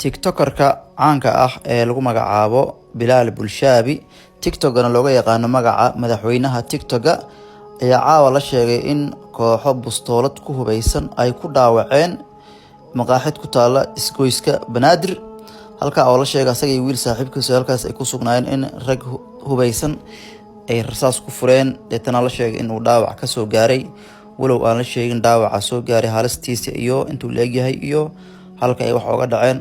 tiktokerka caanka ah ee lagu magacaabo Bilaal Bulshaabi tiktokana looga yaqaano magaca madaxweynaha tiktoka ayaa caawa la sheegay in kooxo bustoolad ku hubeysan ay ku dhaawaceen maqaaxid ku taala isgoyska Banaadir halka oo la sheegay asagii wiil saaxiibkiisa halkaas ay ku sugnaayeen in rag hubeysan ay rasaas ku fureen deetana la sheegay in uu dhaawac ka soo gaaray walow aan la sheegin dhaawaca soo gaaray halistiisa iyo intuu leeyahay iyo halka ay wax uga dhaceen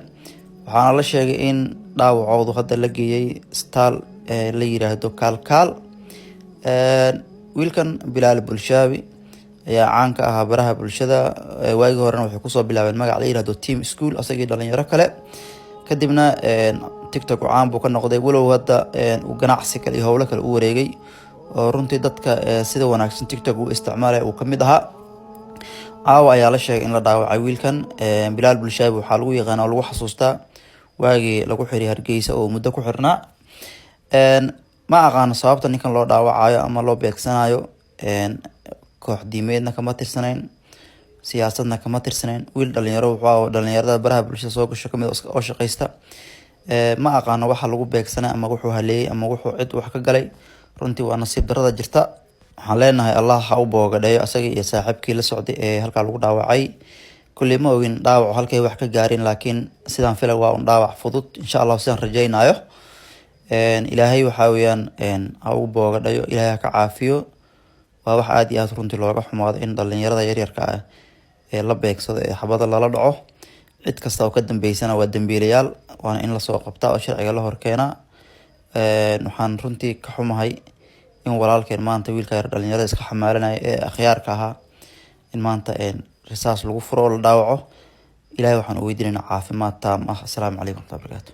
waxaana la sheegay in dhaawacoodu hadda la geeyay isbitaal la yiraahdo Kalkaal wiilkan Bilaal Bulshaabi ayaa caan ka ah baraha bulshada waagi horena wuxuu ku soo bilaabay magac la yiraahdo Team School asagii dhalinyaro kale kadibna TikTok caan buu ka noqday walow hadda uu ganacsi kale iyo hawlo kale u wareegay oo runtii dadka sida wanaagsan TikTok uu isticmaalay uu kamid ahaa caawa ayaa la sheegay in la dhaawacay wiilkan Bilaal Bulshaabi waxaa lagu yaqaan oo lagu xasuustaa waagii lagu xiray Hargeysa oo muddo ku xirnaa ma aqaan sababta ninkan loo dhaawacayo ama loo beegsanayo koox diimeedna kama tirsanayn siyaasadna kama tirsanayn wiil dhalinyaro wuxuu dhalinyarada baraha bulshada soo gasho kamid oo shaqeysta ma aqaan waxa lagu beegsanay ama wuxuu haleeyay ama wuxuu cid wax ka galay runtii waa nasiib darada jirta waxaan leenahay Allah ha u boogadhayo asaga iyo saaxiibkii la socday ee halka lagu dhaawacay kulli ma ogin dhaawac halkay wax ka gaarin laakiin sidaan filay waa un dhaawac fudud insha Allah sidaan rajaynayo ilaahay waxa weeyaan ha u boogadhayo ilaahay ka caafiyo waa wax aad iyo aad runtii looga xumaado in dhalinyarada yaryarka ah ee la beegsado ee xabada lala dhaco cid kasta oo ka dambeysana waa dambiilayaal waana in la soo qabtaa oo sharciga la hor keenaa waxaan runtii ka xumahay in walaalkeen maanta wiilka yar dhalinyarada iska xamaalanaya ee akhyaarka ahaa in maanta risaas lagu furo oo la dhaawaco ilaahay waxaan u weydiinaynaa caafimaad taam ah assalaamu calaykum wa rahmatullahi wa barakatuh